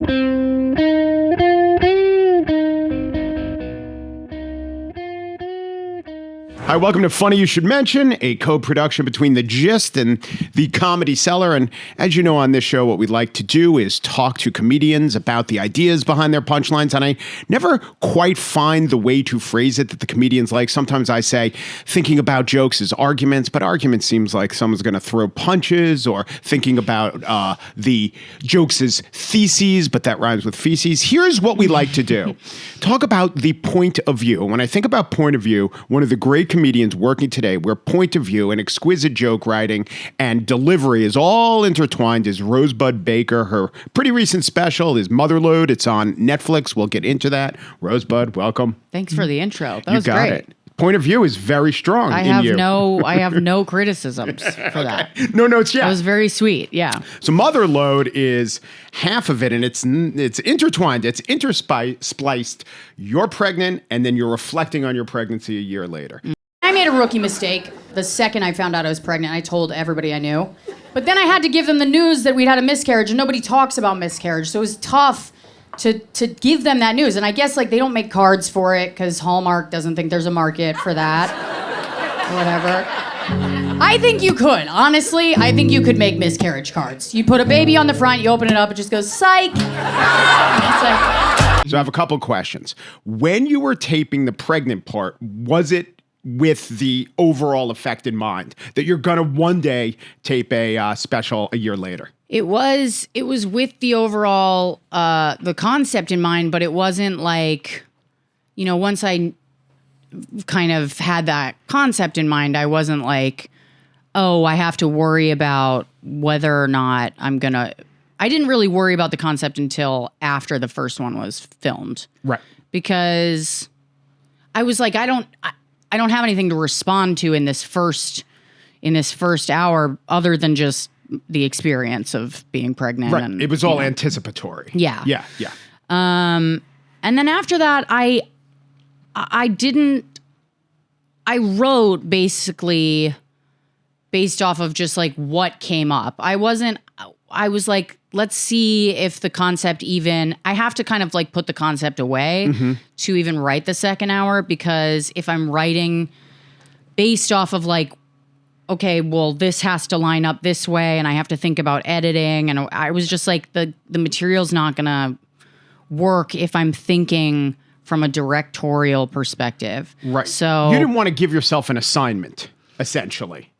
Hi, welcome to Funny You Should Mention, a co-production between The Gist and The Comedy Cellar. And as you know, on this show, what we like to do is talk to comedians about the ideas behind their punchlines. And I never quite find the way to phrase it that the comedians like. Sometimes I say thinking about jokes is arguments, but argument seems like someone's going to throw punches, or thinking about the jokes as theses, but that rhymes with feces. Here's what we like to do. Talk about the point of view. When I think about point of view, one of the great comedians working today where point of view and exquisite joke writing and delivery is all intertwined is Rosebud Baker. Her pretty recent special is Motherlode. It's on Netflix. We'll get into that. Rosebud, welcome. Thanks for the intro. That was great. You got it. Point of view is very strong. I have no criticisms for that. No notes yet. That was very sweet. Yeah. So Motherlode is half of it, and it's intertwined. It's interspliced. You're pregnant, and then you're reflecting on your pregnancy a year later. I made a rookie mistake. The second I found out I was pregnant, I told everybody I knew. But then I had to give them the news that we'd had a miscarriage, and nobody talks about miscarriage. So it was tough to give them that news. And I guess like they don't make cards for it because Hallmark doesn't think there's a market for that. Whatever. I think you could. Honestly, I think you could make miscarriage cards. You put a baby on the front, you open it up, it just goes, psych. It's like... So I have a couple questions. When you were taping the pregnant part, was it with the overall effect in mind that you're going to one day tape a special a year later? It was with the overall, the concept in mind, but it wasn't like, you know, once I kind of had that concept in mind, I wasn't like, oh, I have to worry about whether or not I didn't really worry about the concept until after the first one was filmed. Right. Because I was like, I don't have anything to respond to in this first hour other than just the experience of being pregnant. Right. And, it was all anticipatory. Yeah. Yeah. Yeah. And then after that, I wrote basically based off of just like what came up. I was like, let's see if the concept I have to kind of like put the concept away to even write the second hour, because if I'm writing based off of like, okay, well, this has to line up this way and I have to think about editing. And I was just like, the material's not going to work if I'm thinking from a directorial perspective. Right. So you didn't want to give yourself an assignment, essentially.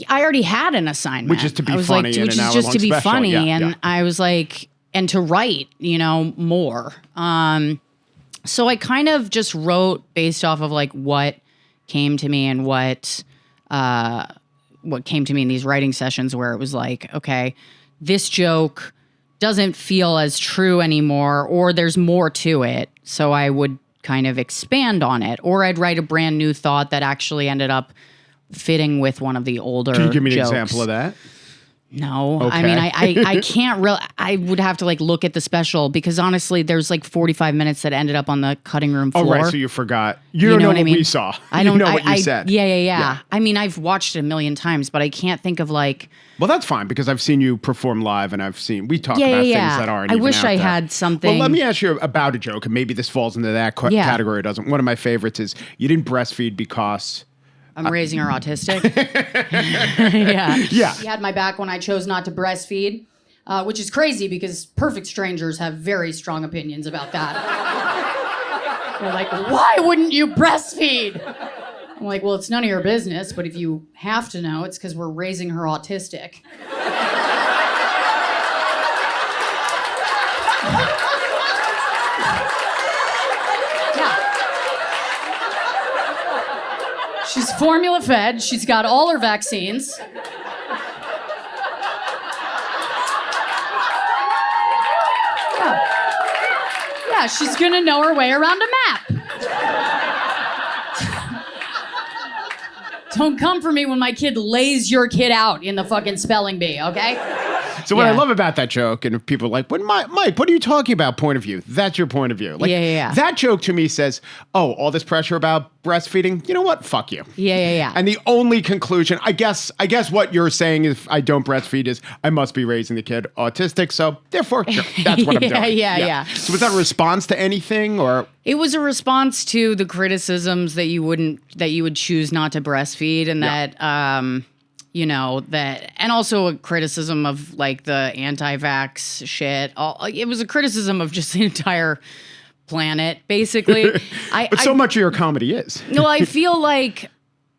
I already had an assignment. Which is to be funny in an hour-long just to be special. funny. Yeah, and yeah. I was like, and to write, you know, more. So I kind of just wrote based off of like what came to me and what came to me in these writing sessions, where it was like, okay, this joke doesn't feel as true anymore, or there's more to it. So I would kind of expand on it, or I'd write a brand new thought that actually ended up fitting with one of the older jokes. Can you give me an example of that? No. Okay. I mean, I can't really, I would have to like look at the special, because honestly, there's like 45 minutes that ended up on the cutting room floor. Oh, right. So you forgot. You don't know what we saw. I don't know what you said. Yeah. I mean, I've watched it a million times, but I can't think of like. Well, that's fine, because I've seen you perform live, and we talk about things that aren't I even wish out I there. had something. Well, let me ask you about a joke, and maybe this falls into that category or doesn't. One of my favorites is you didn't breastfeed because... I'm raising her autistic. Yeah. He had my back when I chose not to breastfeed, which is crazy because perfect strangers have very strong opinions about that. They're like, why wouldn't you breastfeed? I'm like, well, it's none of your business, but if you have to know, it's because we're raising her autistic. She's formula fed. She's got all her vaccines. Yeah, she's gonna know her way around a map. Don't come for me when my kid lays your kid out in the fucking spelling bee, okay? So what I Yeah. love about that joke, and if people are like, when Mike, what are you talking about? Point of view. That's your point of view. Like, Yeah. That joke to me says, oh, all this pressure about breastfeeding. You know what? Fuck you. Yeah. And the only conclusion, I guess what you're saying if I don't breastfeed is I must be raising the kid autistic. So therefore, sure, that's what I'm doing. Yeah. So was that a response to anything, or? It was a response to the criticisms that you would choose not to breastfeed, and that and also a criticism of like the anti-vax shit. It was a criticism of just the entire planet, basically. But so much of your comedy is. No, I feel like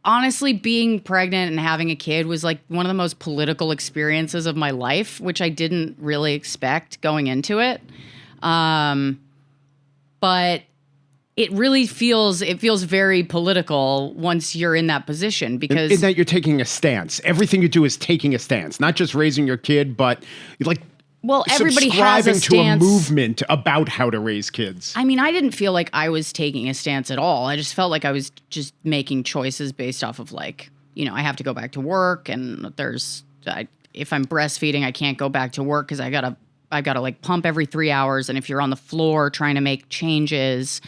honestly being pregnant and having a kid was like one of the most political experiences of my life, which I didn't really expect going into it. But it really feels very political once you're in that position, because in that you're taking a stance. Everything you do is taking a stance, not just raising your kid, but like everybody has a subscribing to a stance. movement about how to raise kids. I mean, I didn't feel like I was taking a stance at all. I just felt like I was just making choices based off of like, I have to go back to work, and if I'm breastfeeding, I can't go back to work because I gotta like pump every 3 hours, and if you're on the floor trying to make changes,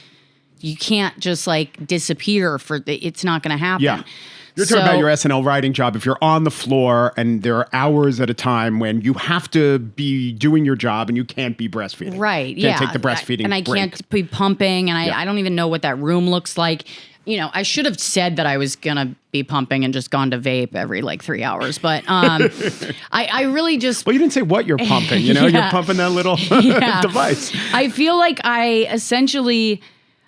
you can't just like disappear it's not going to happen. Yeah. You're talking about your SNL writing job. If you're on the floor and there are hours at a time when you have to be doing your job and you can't be breastfeeding. Right. You can't take the breastfeeding and I break. can't be pumping, and I don't even know what that room looks like. I should have said that I was going to be pumping and just gone to vape every like 3 hours. But I really just... Well, you didn't say what you're pumping. You're pumping that little device. I feel like I essentially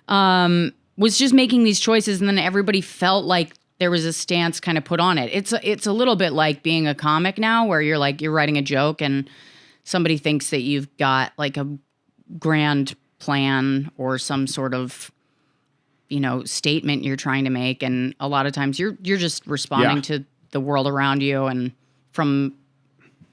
was just making these choices, and then everybody felt like there was a stance kind of put on it. It's a little bit like being a comic now, where you're writing a joke and somebody thinks that you've got like a grand plan or some sort of statement you're trying to make, and a lot of times you're just responding to the world around you and from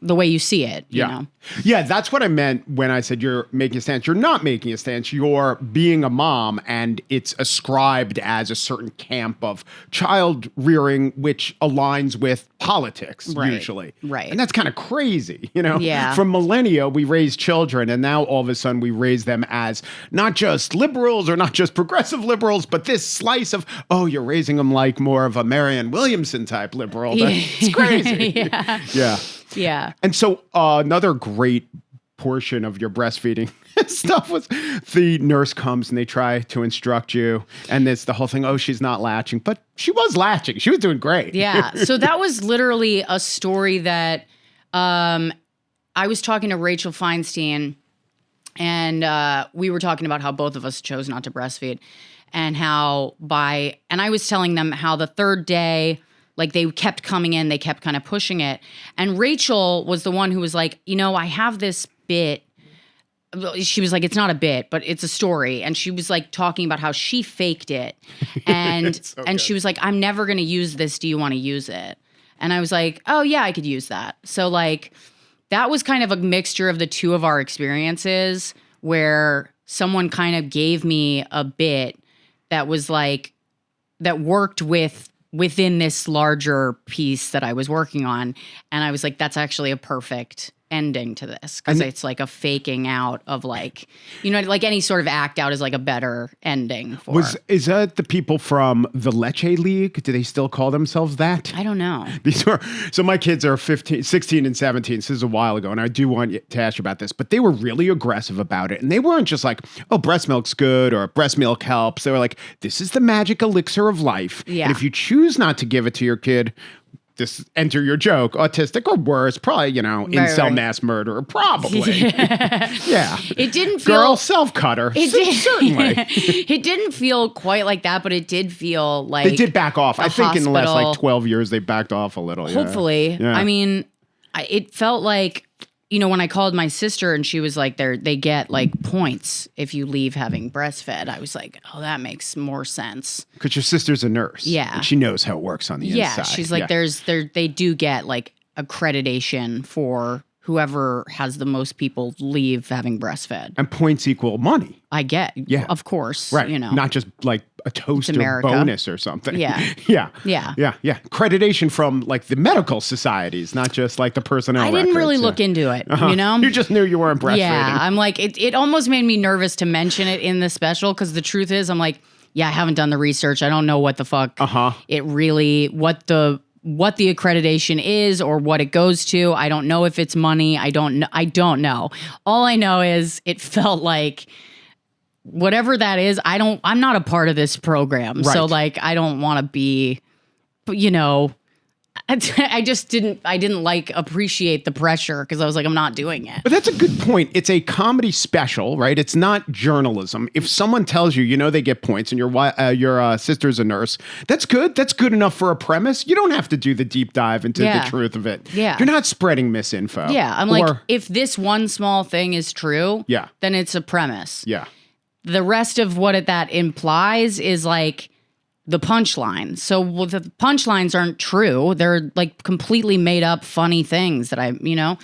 the way you see it. You know? Yeah, that's what I meant when I said you're making a stance. You're not making a stance. You're being a mom, and it's ascribed as a certain camp of child rearing, which aligns with politics, usually. Right. And that's kind of crazy, Yeah. From millennia, we raised children, and now all of a sudden we raise them as not just liberals or not just progressive liberals, but this slice of, you're raising them like more of a Marianne Williamson type liberal. It's crazy. Yeah. And so another great portion of your breastfeeding stuff was the nurse comes and they try to instruct you. And it's the whole thing, she's not latching. But she was latching. She was doing great. Yeah. So that was literally a story that I was talking to Rachel Feinstein, and we were talking about how both of us chose not to breastfeed, and and I was telling them how the third day, like they kept coming in, they kept kind of pushing it. And Rachel was the one who was like, I have this bit. She was like, it's not a bit, but it's a story. And she was like talking about how she faked it. And she was like, I'm never going to use this. Do you want to use it? And I was like, oh yeah, I could use that. So like, that was kind of a mixture of the two of our experiences, where someone kind of gave me a bit that was like, that worked within this larger piece that I was working on. And I was like, that's actually a perfect ending to this, because it's like a faking out of like, like any sort of act out is like a better ending for. Is that the people from the Leche League? Do they still call themselves that? I don't know. So my kids are 16 and 17. So this is a while ago, and I do want to ask you about this, but they were really aggressive about it. And they weren't just like, breast milk's good or breast milk helps. They were like, this is the magic elixir of life. Yeah. And if you choose not to give it to your kid, just enter your joke, autistic or worse, probably, incel mass murderer, probably. Yeah. It didn't feel... Girl self-cutter, certainly. It didn't feel quite like that, but it did feel like... They did back off. I think in the last hospital. 12 years, they backed off a little. Hopefully. Yeah. I mean, it felt like, when I called my sister and she was like, they get like points if you leave having breastfed. I was like, that makes more sense. Because your sister's a nurse. Yeah. And she knows how it works on the inside. Yeah, she's like, they do get like accreditation for whoever has the most people leave having breastfed. And points equal money. I get, of course. Right. You know, Not just like a toaster America. bonus or something. Yeah. Yeah. Yeah. Yeah. Yeah. Accreditation from like the medical societies, not just like the personnel I didn't really records. look into it, Uh-huh. you know? You just knew you weren't breastfeeding. Yeah, I'm like, it almost made me nervous to mention it in the special because the truth is, I'm like, yeah, I haven't done the research. I don't know what the fuck it really, what the accreditation is or what it goes to. I don't know if it's money. I don't know. All I know is it felt like whatever that is, I'm not a part of this program. Right. So like, I don't want to be, you know, I didn't like appreciate the pressure because I was like, I'm not doing it. But that's a good point. It's a comedy special, right? It's not journalism. If someone tells you, they get points, and your sister's a nurse, that's good. That's good enough for a premise. You don't have to do the deep dive into the truth of it. Yeah. You're not spreading misinfo. Yeah, I'm like, if this one small thing is true, then it's a premise. Yeah. The rest of what that implies is like the punchline. So the punchlines aren't true. They're like completely made up funny things that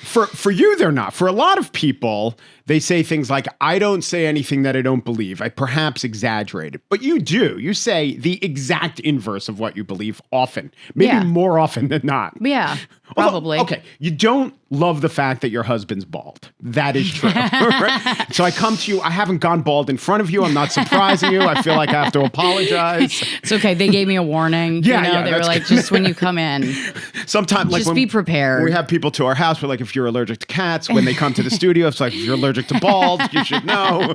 For you, they're not. For a lot of people, they say things like, I don't say anything that I don't believe. I perhaps exaggerate it. But you do. You say the exact inverse of what you believe often. Maybe more often than not. Yeah, probably. Okay, you don't love the fact that your husband's bald. That is true. Right? So I come to you. I haven't gone bald in front of you. I'm not surprising you. I feel like I have to apologize. It's okay. They gave me a warning. Yeah, they were like, just when you come in, sometimes like just be prepared. When we have people to our house, we're like, if you're allergic to cats, when they come to the studio, it's like, if you're allergic to bald, you should know.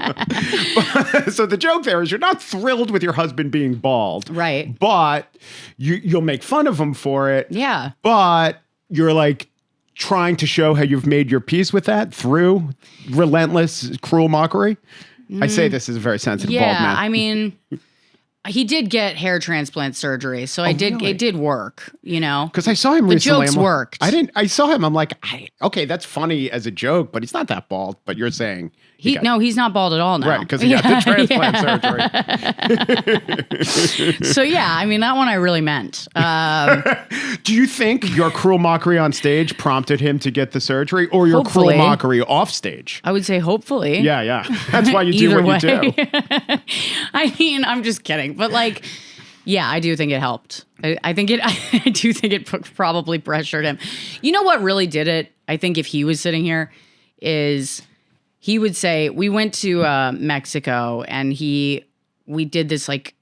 So the joke there is you're not thrilled with your husband being bald. Right. But you'll make fun of him for it. Yeah. But you're like trying to show how you've made your peace with that through relentless, cruel mockery. I say this as a very sensitive bald man. Yeah, I mean, he did get hair transplant surgery, so Really? it did work, Because I saw him The recently. jokes worked. I saw him. I'm like, okay, that's funny as a joke, but he's not that bald. But you're saying he's not bald at all now. right because he got the transplant surgery. So yeah, I mean that one I really meant. Do you think your cruel mockery on stage prompted him to get the surgery, or your Hopefully. cruel mockery off stage? I would say hopefully. Yeah. That's why you do Either what way. you do. I mean, I'm just kidding, but like, yeah, I do think it helped. I do think it probably pressured him. You know what really did it? I think if he was sitting here, is he would say we went to Mexico and we did this like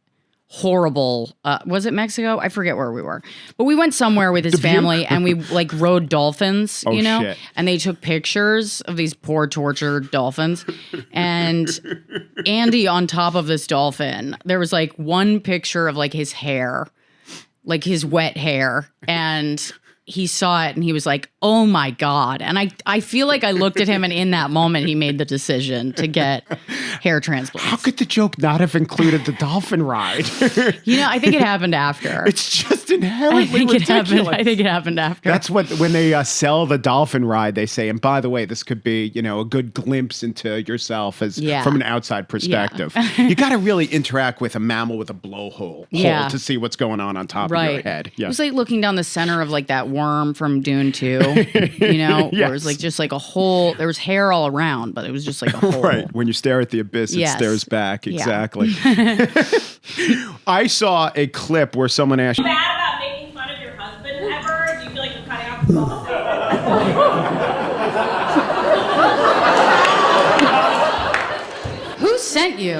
horrible. Was it Mexico? I forget where we were, but we went somewhere with his family and we like rode dolphins. Shit. And they took pictures of these poor tortured dolphins. And Andy on top of this dolphin, there was like one picture of like his hair, like his wet hair, and he saw it and he was like, oh my God. And I feel like I looked at him and in that moment he made the decision to get hair transplants. How could the joke not have included the dolphin ride? I think it happened after. It's just inherently ridiculous. I think it happened after. That's when they sell the dolphin ride, they say, and by the way, this could be, a good glimpse into yourself from an outside perspective. You got to really interact with a mammal with a blowhole to see what's going on top of your head. Yeah. It was like looking down the center of like that worm from Dune 2, where it was like just like a hole. There was hair all around, but it was just like a hole. Right. When you stare at the abyss, it stares back. Exactly. I saw a clip where someone asked, Bad about making fun of your husband ever? Do you feel like you're cutting off the ball? Who sent you?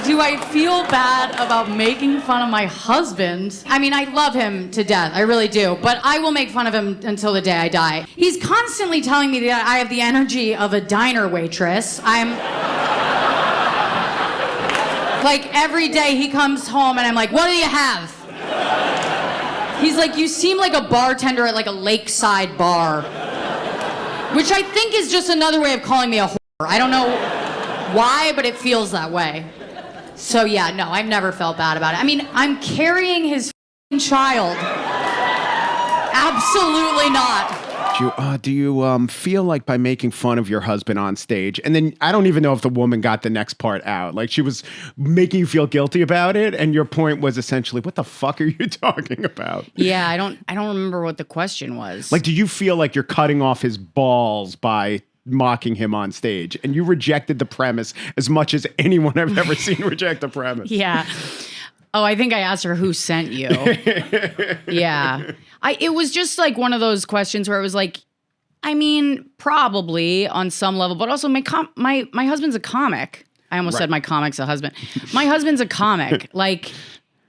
Do I feel bad about making fun of my husband? I mean, I love him to death. I really do. But I will make fun of him until the day I die. He's constantly telling me that I have the energy of a diner waitress. Like, every day he comes home and I'm like, what do you have? He's like, you seem like a bartender at like a lakeside bar. Which I think is just another way of calling me a whore. I don't know why, but it feels that way. So yeah, no, I've never felt bad about it. I mean, I'm carrying his child. Absolutely not. Do you feel like by making fun of your husband on stage, and then I don't even know if the woman got the next part out, like she was making you feel guilty about it, and your point was essentially, what the fuck are you talking about? Yeah, I don't remember what the question was. Like, do you feel like you're cutting off his balls by mocking him on stage, and you rejected the premise as much as anyone I've ever seen reject the premise. Yeah. Oh, I think I asked her who sent you. Yeah. It was just like one of those questions where it was like, I mean, probably on some level, but also my husband's a comic. I almost said my comic's a husband. My husband's a comic. Like,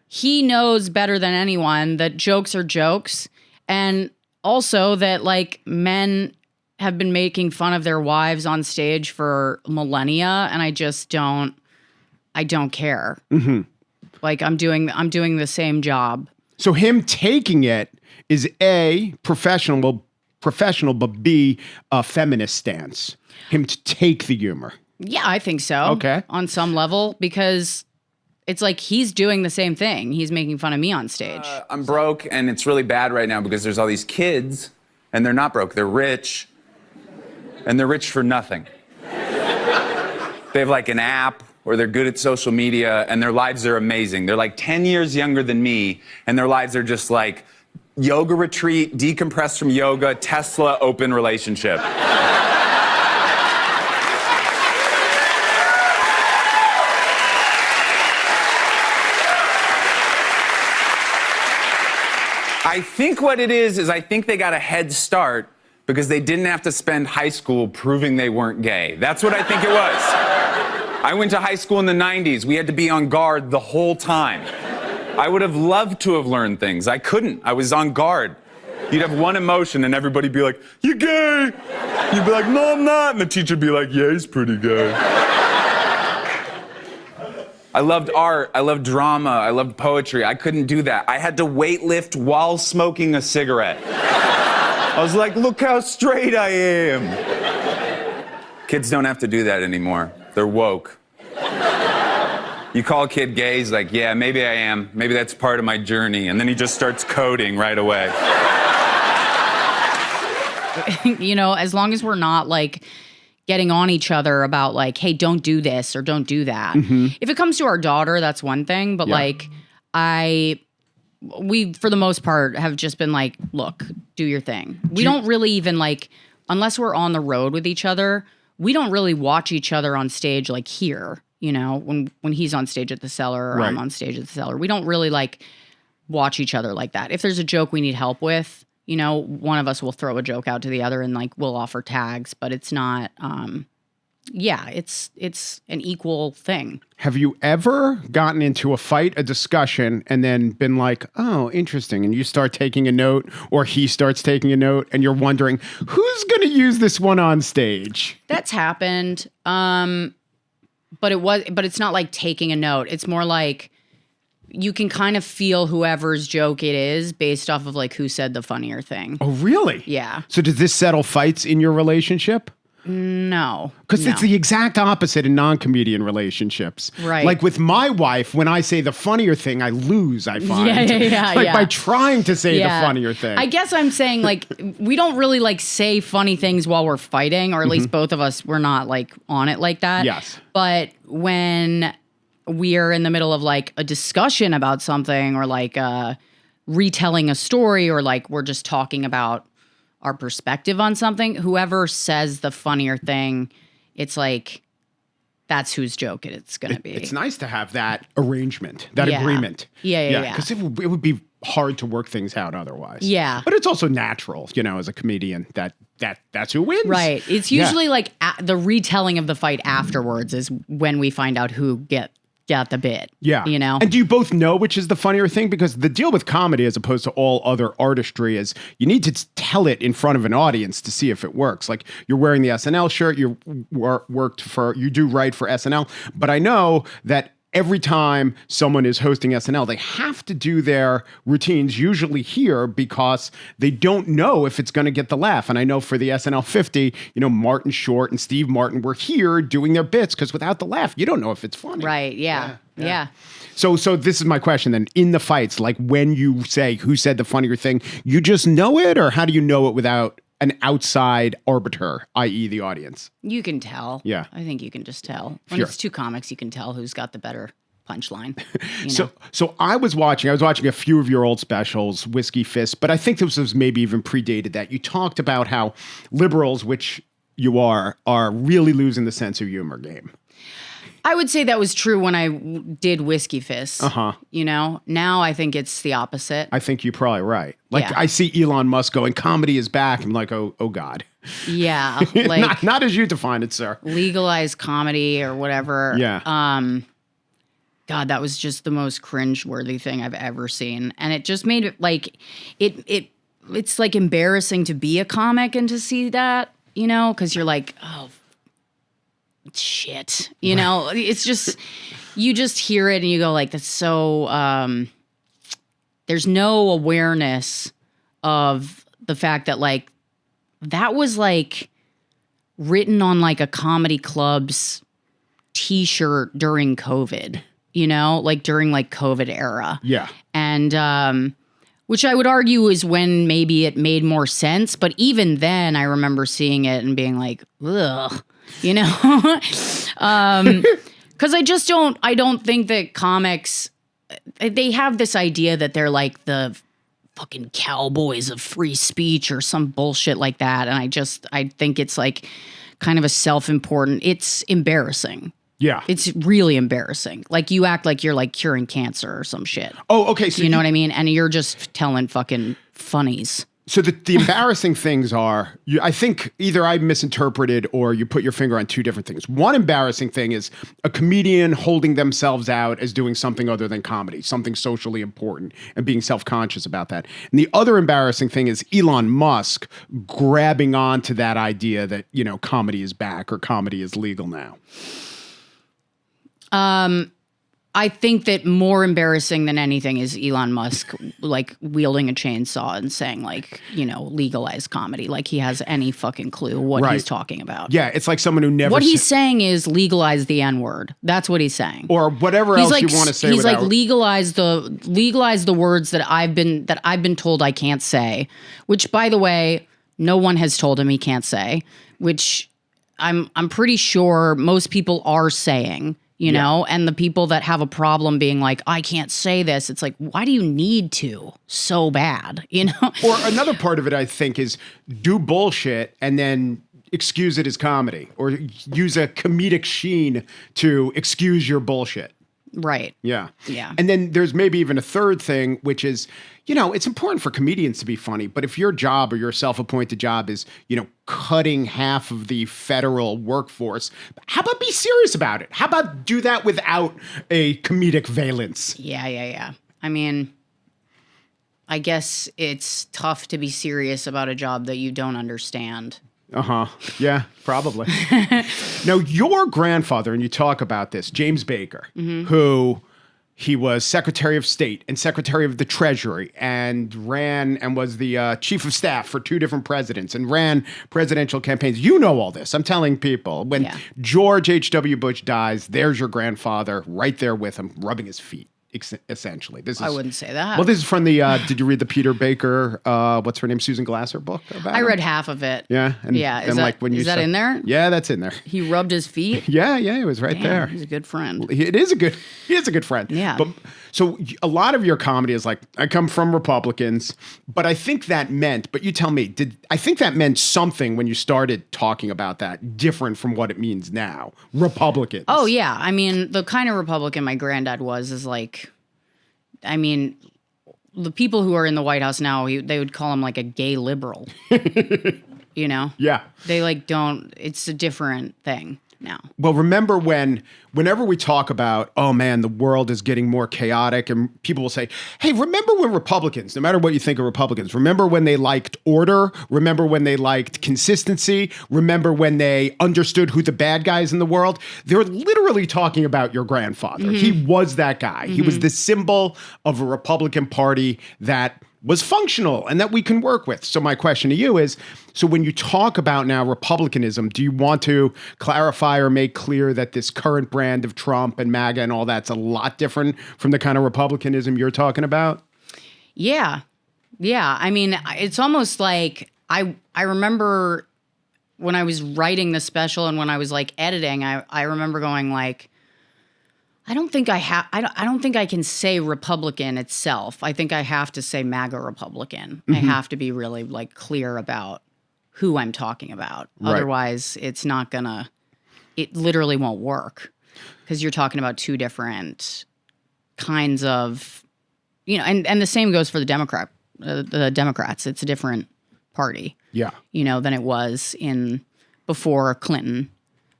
he knows better than anyone that jokes are jokes, and also that like men have been making fun of their wives on stage for millennia, and I don't care. Mm-hmm. Like, I'm doing the same job. So him taking it is A, professional, but B, a feminist stance. Him to take the humor. Yeah, I think so. Okay. On some level, because it's like he's doing the same thing. He's making fun of me on stage. I'm broke, and it's really bad right now because there's all these kids, and they're not broke. They're rich, and they're rich for nothing. They have like an app, or they're good at social media, and their lives are amazing. They're like 10 years younger than me, and their lives are just like yoga retreat, decompress from yoga, Tesla open relationship. I think what it is I think they got a head start because they didn't have to spend high school proving they weren't gay. That's what I think it was. I went to high school in the 90s. We had to be on guard the whole time. I would have loved to have learned things. I couldn't. I was on guard. You'd have one emotion and everybody'd be like, "You gay?" You'd be like, "No, I'm not." And the teacher'd be like, "Yeah, he's pretty gay." I loved art, I loved drama, I loved poetry. I couldn't do that. I had to weightlift while smoking a cigarette. I was like, look how straight I am. Kids don't have to do that anymore. They're woke. You call a kid gay, he's like, yeah, maybe I am. Maybe that's part of my journey. And then he just starts coding right away. You know, as long as we're not like getting on each other about like, hey, don't do this or don't do that. Mm-hmm. If it comes to our daughter, that's one thing. But like, we, for the most part, have just been like, look, do your thing. We don't really even like, unless we're on the road with each other, we don't really watch each other on stage like here, you know, when he's on stage at the Cellar or I'm on stage at the Cellar. We don't really like watch each other like that. If there's a joke we need help with, you know, one of us will throw a joke out to the other and like we'll offer tags, but it's not it's an equal thing. Have you ever gotten into a fight, a discussion, and then been like, oh, interesting, and you start taking a note or he starts taking a note and you're wondering, who's going to use this one on stage? That's happened. But it's not like taking a note. It's more like you can kind of feel whoever's joke it is based off of like who said the funnier thing. Oh, really? Yeah. So does this settle fights in your relationship? No. Because it's the exact opposite in non-comedian relationships. Right. Like with my wife, when I say the funnier thing, I lose, I find. Yeah. By trying to say the funnier thing. I guess I'm saying like we don't really like say funny things while we're fighting, or at least both of us, we're not like on it like that. Yes. But when we are in the middle of like a discussion about something or like retelling a story or like we're just talking about our perspective on something, whoever says the funnier thing, it's like that's whose joke it's going to be. It's nice to have that arrangement, that agreement. Yeah. Because it would be hard to work things out otherwise. Yeah. But it's also natural, you know, as a comedian, that's who wins. Right. It's usually like the retelling of the fight afterwards is when we find out who got the bit. Yeah. You know? And do you both know which is the funnier thing? Because the deal with comedy, as opposed to all other artistry, is you need to tell it in front of an audience to see if it works. Like you're wearing the SNL shirt, you do write for SNL, but I know that every time someone is hosting SNL, they have to do their routines usually here because they don't know if it's going to get the laugh. And I know for the SNL 50, you know, Martin Short and Steve Martin were here doing their bits because without the laugh, you don't know if it's funny. Right. Yeah. So this is my question then. In the fights, like when you say who said the funnier thing, you just know it, or how do you know it without an outside arbiter, i.e. the audience? You can tell. Yeah. I think you can just tell. When it's two comics, you can tell who's got the better punchline. You know? So I was watching a few of your old specials, Whiskey Fist, but I think this was maybe even predated that. You talked about how liberals, which you are really losing the sense of humor game. I would say that was true when I did Whiskey Fist. You know, now I think it's the opposite. I think you're probably right. Like Yeah. I see Elon Musk going, comedy is back. I'm like, oh God. Yeah, like not as you define it, sir. legalized comedy or whatever. Yeah. God, that was just the most cringe-worthy thing I've ever seen, and it just made it like it's like embarrassing to be a comic and to see that, you know, because you're like, oh shit, you know, it's just you just hear it and you go like, that's so. There's no awareness of the fact that like that was like written on like a comedy club's T-shirt during COVID. You know, like during like COVID era. Yeah. And which I would argue is when maybe it made more sense. But even then I remember seeing it and being like, ugh, you know, because I don't think that comics, they have this idea that they're like the fucking cowboys of free speech or some bullshit like that. And I think it's like kind of a self-important, it's embarrassing. Yeah. It's really embarrassing. Like you act like you're like curing cancer or some shit. Oh, okay. So You know what I mean? And you're just telling fucking funnies. So the embarrassing things are, I think either I misinterpreted or you put your finger on two different things. One embarrassing thing is a comedian holding themselves out as doing something other than comedy, something socially important, and being self-conscious about that. And the other embarrassing thing is Elon Musk grabbing onto that idea that, you know, comedy is back or comedy is legal now. I think that more embarrassing than anything is Elon Musk like wielding a chainsaw and saying like, you know, legalize comedy. Like he has any fucking clue what Right. he's talking about. Yeah, it's like someone who never What he's saying is legalize the N-word. That's what he's saying. or whatever He's else like you want to say. he's without, like legalize the words that I've been told I can't say, which by the way, no one has told him he can't say, which I'm pretty sure most people are saying. You know, and the people that have a problem being like, I can't say this. It's like, why do you need to so bad? You know? Or another part of it, I think, is do bullshit and then excuse it as comedy or use a comedic sheen to excuse your bullshit. Right. Yeah. Yeah. And then there's maybe even a third thing, which is, you know, it's important for comedians to be funny, but if your job or your self-appointed job is, you know, cutting half of the federal workforce, how about be serious about it? How about do that without a comedic valence? Yeah. I mean, I guess it's tough to be serious about a job that you don't understand. Uh-huh. Yeah, probably. Now, your grandfather, and you talk about this, James Baker, who he was Secretary of State and Secretary of the Treasury and ran and was the chief of staff for two different presidents and ran presidential campaigns. You know all this. I'm telling people. When George H.W. Bush dies, there's your grandfather right there with him, rubbing his feet. Essentially, this is. I wouldn't say that. Well, this is from the. Did you read the Peter Baker? What's her name? Susan Glasser book about I him? read half of it. Yeah, and, Yeah. and like when you is that said- in there? Yeah, that's in there. He rubbed his feet. Yeah, it was right Damn, there. he's a good friend. He is a good friend. Yeah. But so a lot of your comedy is like, I come from Republicans, but I think that meant, but you tell me, I think that meant something when you started talking about that different from what it means now? Republicans. Oh yeah. I mean, the kind of Republican my granddad was is like, I mean, the people who are in the White House now, they would call him like a gay liberal. You know? Yeah. They like don't, it's a different thing now. Well, remember whenever we talk about, oh man, the world is getting more chaotic, and people will say, hey, remember when Republicans, no matter what you think of Republicans, remember when they liked order? Remember when they liked consistency? Remember when they understood who the bad guys in the world? They're literally talking about your grandfather. He was that guy. He was the symbol of a Republican Party that was functional and that we can work with. So my question to you is, so when you talk about now Republicanism, do you want to clarify or make clear that this current brand of Trump and MAGA and all that's a lot different from the kind of Republicanism you're talking about? Yeah. I mean, it's almost like I remember when I was writing the special and when I was like editing, I remember going like, I don't think I can say Republican itself. I think I have to say MAGA Republican. I have to be really like clear about who I'm talking about. Right. Otherwise, it's not gonna. It literally won't work because you're talking about two different kinds of, and the same goes for the Democrats. It's a different party, Yeah. than it was before Clinton,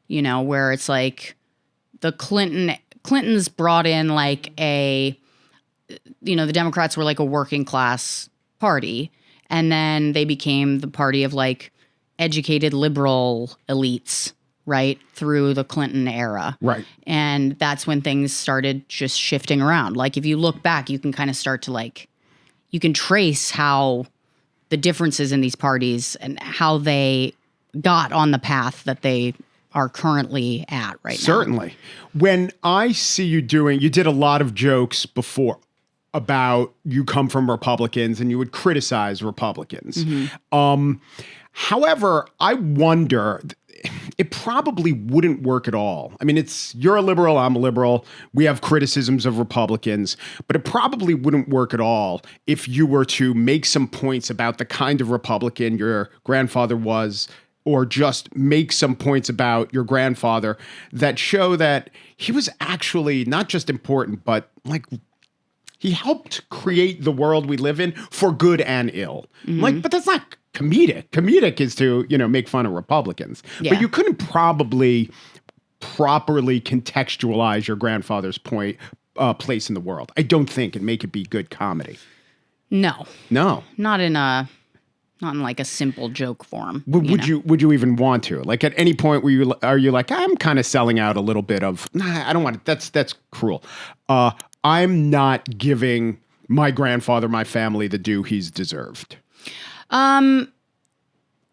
where it's like the Clintons brought in like the Democrats were like a working class party. And then they became the party of like educated liberal elites, right? Through the Clinton era. Right. And that's when things started just shifting around. Like if you look back, you can kind of start to you can trace how the differences in these parties and how they got on the path that they are currently at right now. Certainly. When I see you did a lot of jokes before about you come from Republicans and you would criticize Republicans. However, I wonder, it probably wouldn't work at all. I mean, you're a liberal, I'm a liberal. We have criticisms of Republicans, but it probably wouldn't work at all if you were to make some points about the kind of Republican your grandfather was, or just make some points about your grandfather that show that he was actually not just important, but like he helped create the world we live in for good and ill. But that's not comedic. Comedic is to, make fun of Republicans. Yeah. But you couldn't probably properly contextualize your grandfather's place in the world. I don't think, and make it be good comedy. No. No. Not in like a simple joke form. Would you even want to? Like at any point are you like, I'm kind of selling out a little bit of, nah, I don't want it. That's cruel. I'm not giving my grandfather, my family, the due he's deserved. I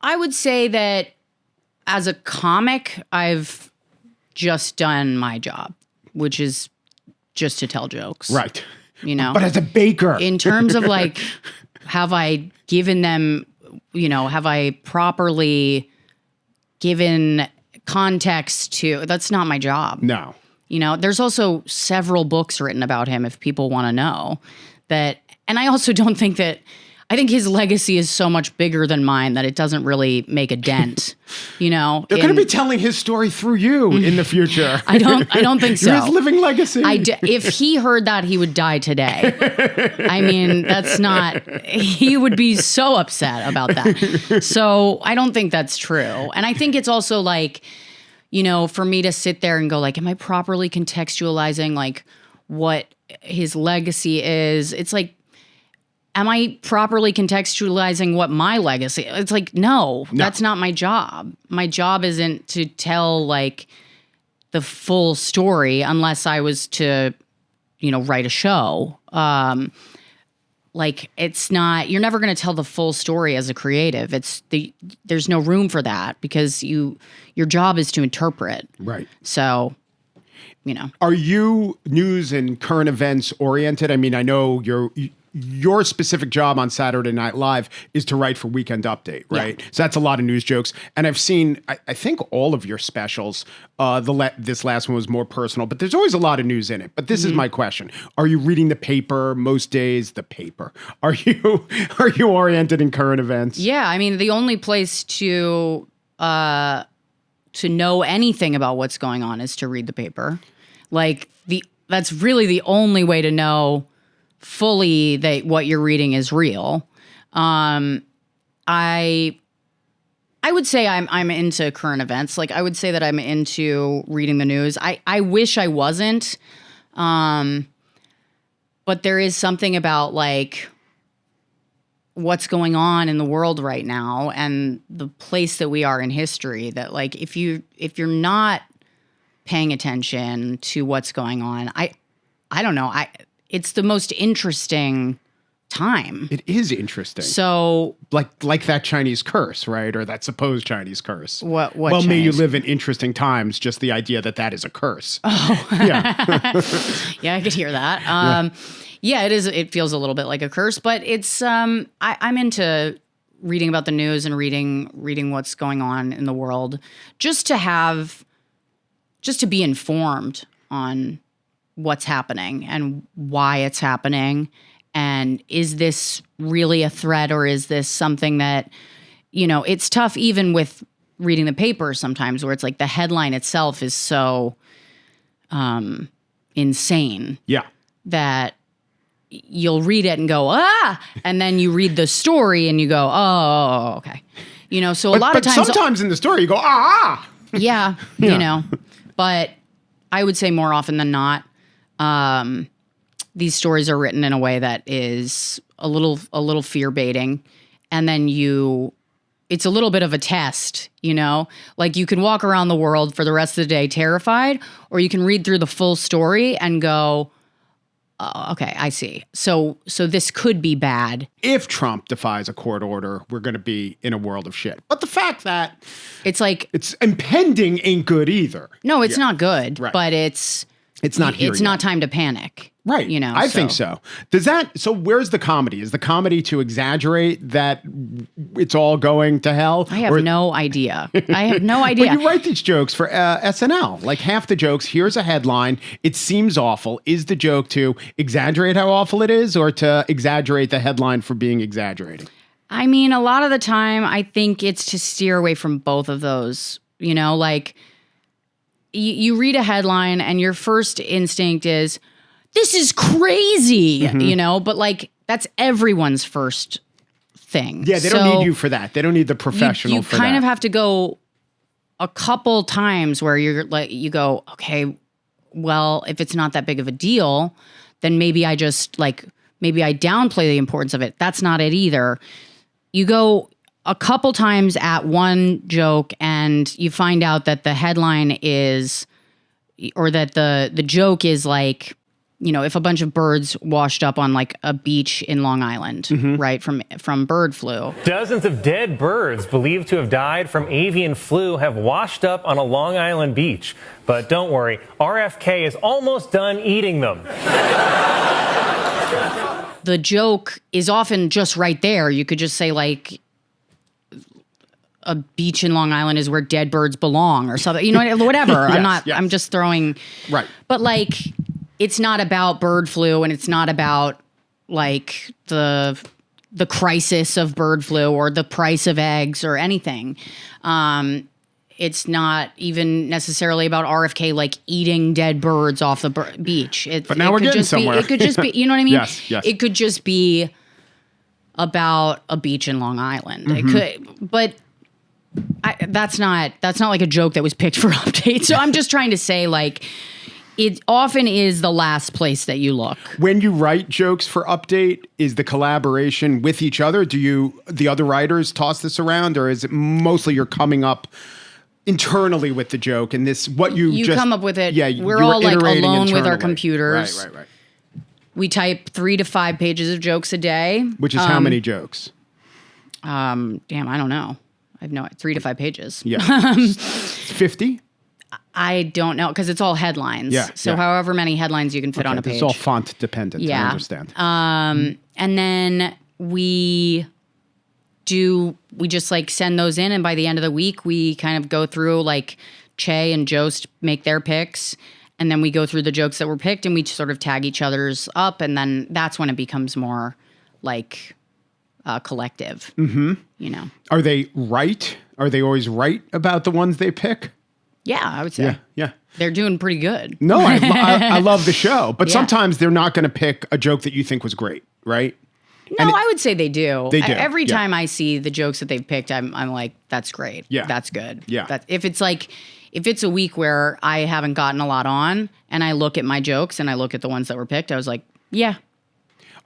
would say that as a comic, I've just done my job, which is just to tell jokes. Right. But as a baker. In terms of like, have I given them, have I properly given context to, that's not my job. No. There's also several books written about him if people want to know that. And I also don't think that, I think his legacy is so much bigger than mine that it doesn't really make a dent, They're going to be telling his story through you in the future. I don't think so. You're his living legacy. If he heard that, he would die today. I mean, he would be so upset about that. So I don't think that's true. And I think it's also like, for me to sit there and go like, am I properly contextualizing like what his legacy is? It's like, am I properly contextualizing what my legacy? It's like, no, that's not my job. My job isn't to tell like the full story unless I was to, write a show. Like it's not, you're never going to tell the full story as a creative. There's no room for that because your job is to interpret. Right. So, Are you news and current events oriented? I mean, I know your specific job on Saturday Night Live is to write for Weekend Update, right? Yeah. So that's a lot of news jokes. And I've seen, I think all of your specials, this last one was more personal, but there's always a lot of news in it. But this is my question. Are you reading the paper most days? The paper. Are you oriented in current events? Yeah. I mean, the only place to know anything about what's going on is to read the paper. Like that's really the only way to know fully that what you're reading is real. I would say I'm into current events. Like I would say that I'm into reading the news. I wish I wasn't. But there is something about like what's going on in the world right now and the place that we are in history that like if you're not paying attention to what's going on, I don't know. It's the most interesting time. It is interesting. So, like that Chinese curse, right? Or that supposed Chinese curse. What well, Chinese? May you live in interesting times. Just the idea that is a curse. Oh, yeah. Yeah, I could hear that. Yeah, it is. It feels a little bit like a curse, but it's. I'm into reading about the news and reading what's going on in the world, just to be informed on what's happening and why it's happening. And is this really a threat or is this something that it's tough even with reading the paper sometimes where it's like the headline itself is so insane Yeah. that you'll read it and go, and then you read the story and you go, oh, okay. So a lot of times. Sometimes in the story you go, ah. Yeah, but I would say more often than not, these stories are written in a way that is a little fear baiting. And then it's a little bit of a test, like you can walk around the world for the rest of the day terrified, or you can read through the full story and go, oh, okay, I see. So this could be bad. If Trump defies a court order, we're going to be in a world of shit. But the fact that it's like it's impending ain't good either. No, it's not good, right. But it's not here it's yet. not time to panic. Right. I think so. So where's the comedy? Is the comedy to exaggerate that it's all going to hell? I have no idea. I have no idea. But you write these jokes for SNL. Like half the jokes, here's a headline. It seems awful. Is the joke to exaggerate how awful it is or to exaggerate the headline for being exaggerating? I mean, a lot of the time, I think it's to steer away from both of those. Like you read a headline and your first instinct is, this is crazy, but like that's everyone's first thing. Yeah, they don't need you for that. They don't need the professional you for that. You kind of have to go a couple times where you're like, you go, okay, well, if it's not that big of a deal, then maybe I downplay the importance of it. That's not it either. You go a couple times at one joke and you find out that the headline is, or that the joke is like, if a bunch of birds washed up on like a beach in Long Island, right, from bird flu. Dozens of dead birds believed to have died from avian flu have washed up on a Long Island beach. But don't worry, RFK is almost done eating them. The joke is often just right there. You could just say like, a beach in Long Island is where dead birds belong or something, whatever. Yes. I'm just throwing. Right. But like, it's not about bird flu and it's not about like the crisis of bird flu or the price of eggs or anything. It's not even necessarily about RFK like eating dead birds off the beach. But now we're getting somewhere. It could just be, you know what I mean? Yes. It could just be about a beach in Long Island. It could, but that's not like a joke that was picked for Update. So I'm just trying to say like, it often is the last place that you look. When you write jokes for Update, is the collaboration with each other? Do the other writers toss this around, or is it mostly you're coming up internally with the joke and this what you just come up with it? Yeah, we're all like alone internally with our computers. Right. We type 3 to 5 pages of jokes a day. Which is how many jokes? Damn, I don't know. I have no 3 to 5 pages. Yeah, 50. I don't know because it's all headlines. Yeah. So however many headlines you can fit on a page. It's all font dependent. Yeah. I understand. And then we just like send those in, and by the end of the week we kind of go through like Che and Jost make their picks, and then we go through the jokes that were picked and we sort of tag each other's up, and then that's when it becomes more like collective. Are they right? Are they always right about the ones they pick? Yeah, I would say. Yeah. They're doing pretty good. No, I love the show, but Yeah. sometimes they're not going to pick a joke that you think was great, right? No, I would say they do. They do, Every yeah. time I see the jokes that they've picked, I'm like, that's great. Yeah. That's good. Yeah. If it's a week where I haven't gotten a lot on and I look at my jokes and I look at the ones that were picked, I was like, yeah.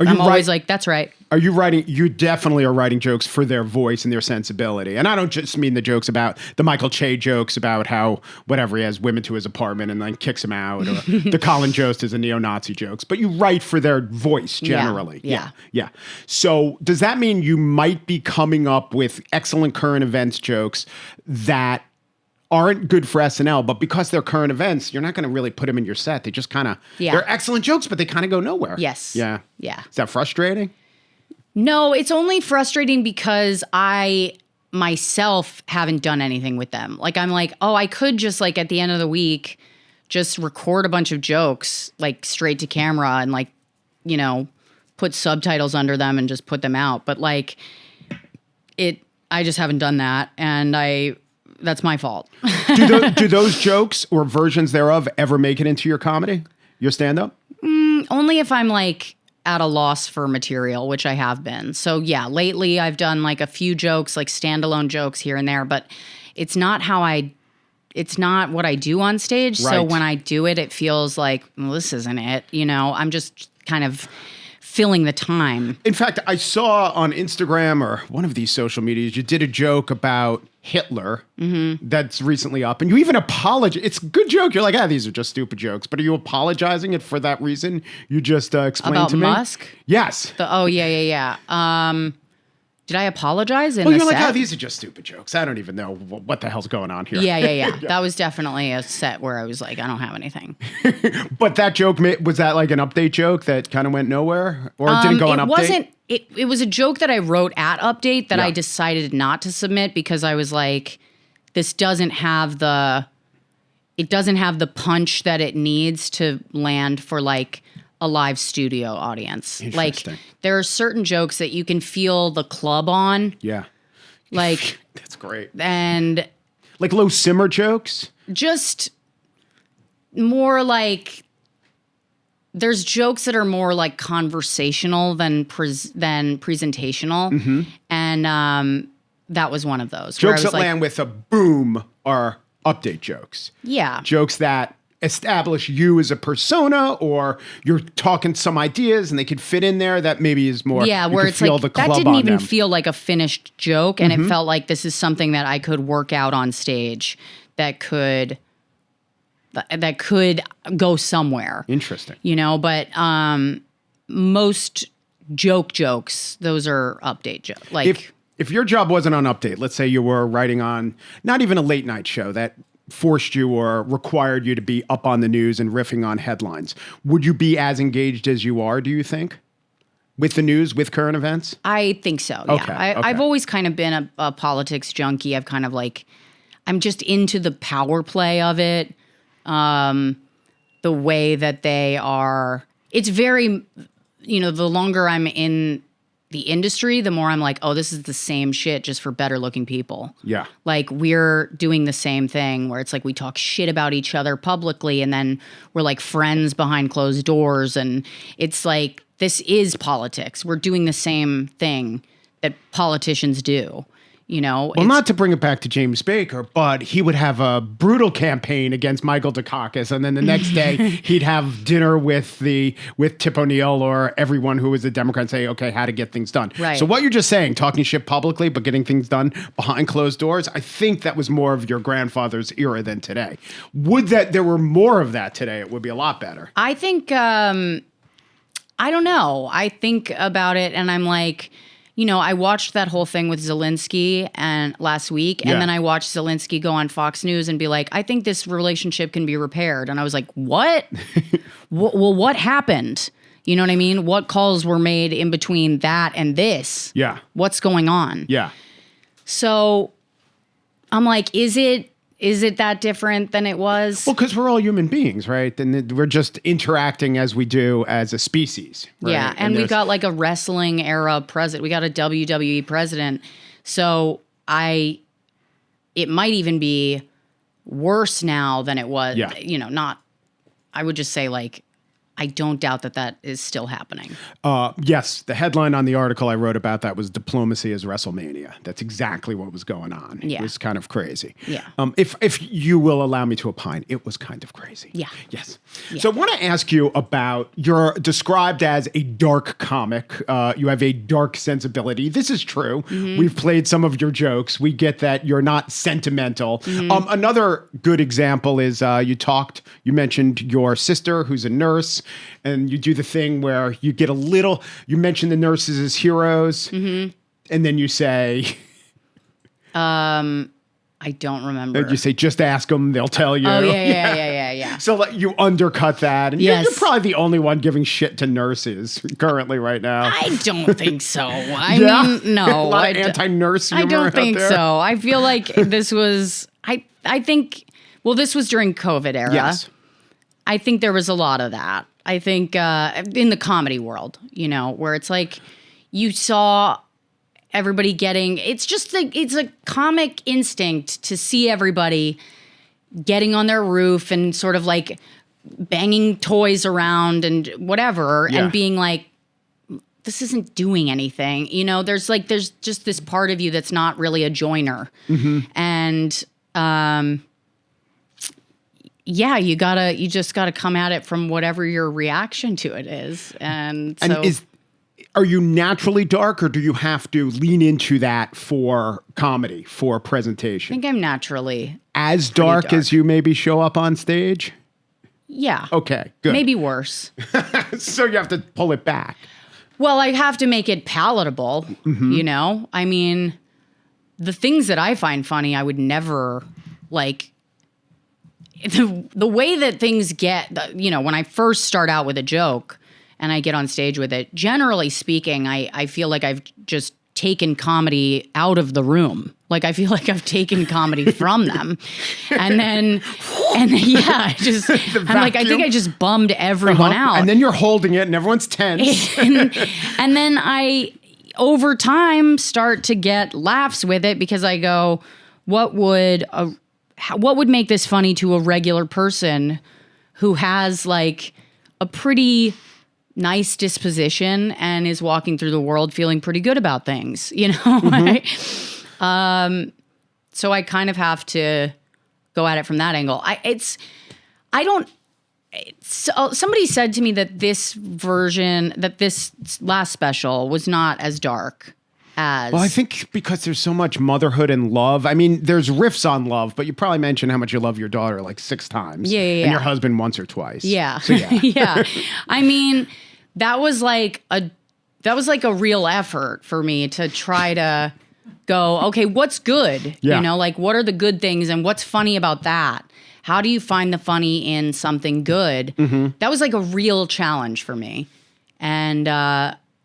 I'm always like, that's right. Are you writing? You definitely are writing jokes for their voice and their sensibility. And I don't just mean the jokes about the Michael Che jokes about how whatever he has women to his apartment and then kicks him out, or the Colin Jost is a neo-Nazi jokes. But you write for their voice generally. Yeah. So does that mean you might be coming up with excellent current events jokes that aren't good for SNL, but because they're current events, you're not going to really put them in your set. They just kind of, they're excellent jokes, but they kind of go nowhere. Yes. Yeah. Is that frustrating? No, it's only frustrating because I myself haven't done anything with them. Like, I'm like, oh, I could just like at the end of the week, just record a bunch of jokes like straight to camera and like, put subtitles under them and just put them out. But like I just haven't done that, and that's my fault. Do those jokes or versions thereof ever make it into your comedy, your stand-up? Only if I'm like at a loss for material, which I have been. So yeah, lately I've done like a few jokes, like standalone jokes here and there, but it's not what I do on stage. Right. So when I do it, it feels like, well, this isn't it. I'm just kind of filling the time. In fact, I saw on Instagram or one of these social medias, you did a joke about Hitler that's recently up, and you even apologize. It's a good joke. You're like, these are just stupid jokes. But are you apologizing it for that reason? You just explained About to me. Musk? Yes. Yeah. Did I apologize in Well, the you're set? like, these are just stupid jokes. I don't even know what the hell's going on here. Yeah. That was definitely a set where I was like, I don't have anything. But that joke, was that like an update joke that kind of went nowhere? Or it didn't go on update? It was a joke that I wrote at update that Yeah. I decided not to submit because I was like, this doesn't have the punch that it needs to land for like a live studio audience. Like Interesting. there are certain jokes that you can feel the club on. Yeah. Like, That's great. and Like low simmer jokes? just more like there's jokes that are more like conversational than presentational, and that was one of those. where I Jokes was that like, land with a boom are update jokes. yeah, Jokes that establish you as a persona, or you're talking some ideas and they could fit in there. That maybe is more. yeah, you where could it's feel like the that club didn't on even them. feel like a finished joke, and it felt like this is something that I could work out on stage that could go somewhere. Interesting. But most jokes, those are update jokes. Like, If your job wasn't on update, let's say you were writing on not even a late night show that forced you or required you to be up on the news and riffing on headlines, would you be as engaged as you are, do you think? With the news, with current events? I think so. Okay, Yeah. I've always kind of been a politics junkie. I've kind of like, I'm just into the power play of it. The way that they are, it's very, the longer I'm in the industry, the more I'm like, oh, this is the same shit just for better looking people. Yeah. Like we're doing the same thing where it's like we talk shit about each other publicly and then we're like friends behind closed doors. And it's like, this is politics. We're doing the same thing that politicians do. Well, not to bring it back to James Baker, but he would have a brutal campaign against Michael Dukakis, and then the next day he'd have dinner with Tip O'Neill or everyone who was a Democrat and say, okay, how to get things done. Right. So what you're just saying, talking shit publicly, but getting things done behind closed doors, I think that was more of your grandfather's era than today. Would that there were more of that today, it would be a lot better. I think, I don't know. I think about it and I'm like, I watched that whole thing with Zelensky last week, and Yeah. then I watched Zelensky go on Fox News and be like, I think this relationship can be repaired. And I was like, what? Well, what happened? You know what I mean? What calls were made in between that and this? Yeah. What's going on? Yeah. So I'm like, is it that different than it was? Well, because we're all human beings, right? And we're just interacting as we do as a species. Right? Yeah, and we there's- got like a wrestling era president. We got a WWE president. So it might even be worse now than it was. Yeah. I would just say like, I don't doubt that is still happening. Yes, the headline on the article I wrote about that was "Diplomacy is WrestleMania." That's exactly what was going on. Yeah. It was kind of crazy. Yeah. If you will allow me to opine, it was kind of crazy. Yeah. Yes. So I want to ask you about, you're described as a dark comic. You have a dark sensibility. This is true. Mm-hmm. We've played some of your jokes. We get that you're not sentimental. Mm-hmm. Another good example is you mentioned your sister who's a nurse, and you do the thing where you get you mention the nurses as heroes, and then you say, I don't remember. you say, just ask them, they'll tell you. Oh, yeah. So like, you undercut that, and Yes. you're probably the only one giving shit to nurses currently right now. I don't think so. I Yeah? mean, no. A lot of anti-nurse humor I don't out think there. so. I feel like this was, I think, well, this was during COVID era. Yes. I think there was a lot of that. I think in the comedy world, where it's like you saw everybody getting, it's just like, it's a comic instinct to see everybody getting on their roof and sort of like banging toys around and whatever, Yeah. and being like, this isn't doing anything. You know, there's just this part of you that's not really a joiner. And, yeah, you just gotta come at it from whatever your reaction to it is. And so, are you naturally dark, or do you have to lean into that for comedy, for I presentation? think I'm naturally, As dark as you maybe show up on stage? yeah. Okay, good. Maybe worse. So you have to pull it back. Well, I have to make it palatable, you know? I mean, the things that I find funny, I would never, like, the way that things get, you know, when I first start out with a joke and I get on stage with it, generally speaking, I feel like I've just taken comedy out of the room. Like, I feel like I've taken comedy from them. And then yeah, I just, I'm like, I think I just bummed everyone out. And then you're holding it and everyone's tense. and then I, over time, start to get laughs with it because I go, what would make this funny to a regular person who has like a pretty nice disposition and is walking through the world feeling pretty good about things, you know? So I kind of have to go at it from that angle. Somebody said to me that this last special was not as dark as. Well, I think because there's so much motherhood and love. I mean, there's riffs on love, but you probably mentioned how much you love your daughter like 6 times. Yeah. And your husband once or twice. Yeah. So, yeah. Yeah. I mean, that was like a real effort for me to try to go, okay, what's good? Yeah. You know, like, what are the good things and what's funny about that? How do you find the funny in something good? That was like a real challenge for me. And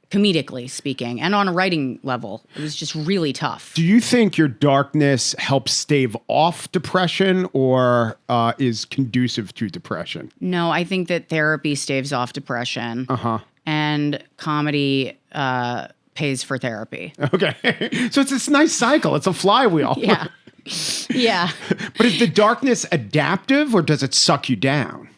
comedically speaking, and on a writing level, it was just really tough. Do you think your darkness helps stave off depression or is conducive to depression? No, I think that therapy staves off depression. And comedy pays for therapy. Okay. So it's this nice cycle. It's a flywheel. Yeah. Yeah. But is the darkness adaptive or does it suck you down?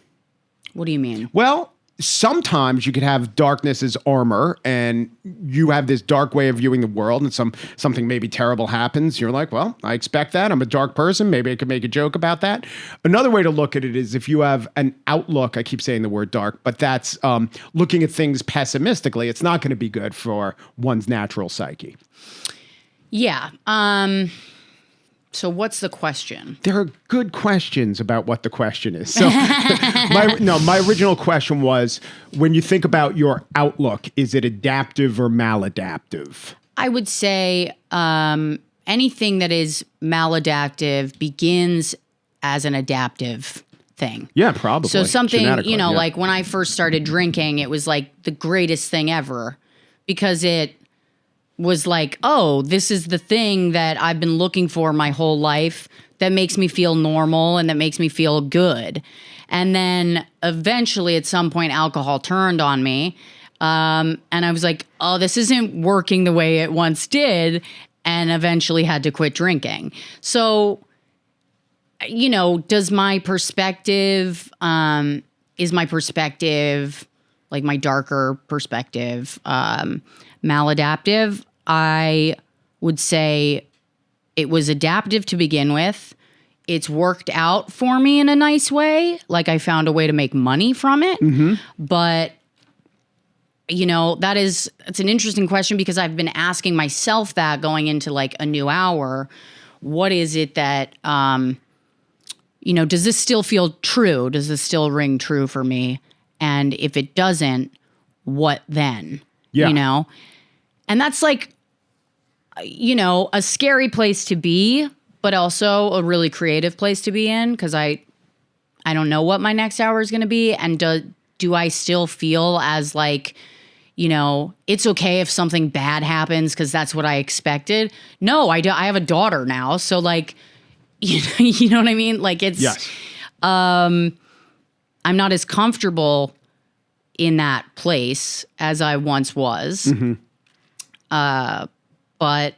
What do you mean? Well, sometimes you could have darkness as armor and you have this dark way of viewing the world and something maybe terrible happens. You're like, well, I expect that. I'm a dark person. Maybe I could make a joke about that. Another way to look at it is if you have an outlook, I keep saying the word dark, but that's looking at things pessimistically. It's not going to be good for one's natural psyche. Yeah. So what's the question? There are good questions about what the question is. So my original question was, when you think about your outlook, is it adaptive or maladaptive? I would say anything that is maladaptive begins as an adaptive thing. Yeah, probably. So something, Genetically, you know, yeah. like when I first started drinking, it was like the greatest thing ever because it was like, oh, this is the thing that I've been looking for my whole life that makes me feel normal and that makes me feel good. And then eventually at some point alcohol turned on me. And I was like, oh, this isn't working the way it once did. And eventually had to quit drinking. So, you know, is my perspective, like my darker perspective, maladaptive? I would say it was adaptive to begin with. It's worked out for me in a nice way. Like I found a way to make money from it. But, you know, it's an interesting question because I've been asking myself that going into like a new hour. What is it that, you know, does this still feel true? Does this still ring true for me? And if it doesn't, what then? Yeah. You know? And that's like, you know, a scary place to be, but also a really creative place to be in because I don't know what my next hour is going to be. And do I still feel as like, you know, it's okay if something bad happens because that's what I expected? No, I have a daughter now. So like, you know what I mean? Like it's, yes. I'm not as comfortable in that place as I once was. but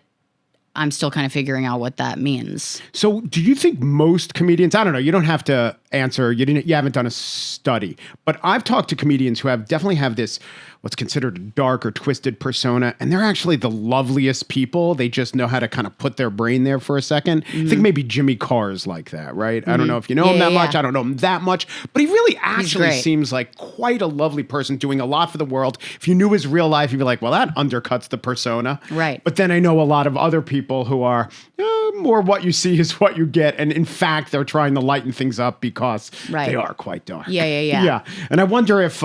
I'm still kind of figuring out what that means. So do you think most comedians, I don't know, you don't have to answer, you haven't done a study, but I've talked to comedians who definitely have this, what's considered a dark or twisted persona, and they're actually the loveliest people. They just know how to kind of put their brain there for a second. I think maybe Jimmy Carr's like that, right? I don't know if you know him that much. I don't know him that much, but he really actually seems like quite a lovely person doing a lot for the world. If you knew his real life, you'd be like, well, that undercuts the persona. Right. But then I know a lot of other people who are more what you see is what you get. And in fact, they're trying to lighten things up because they are quite dark. Yeah. And I wonder if,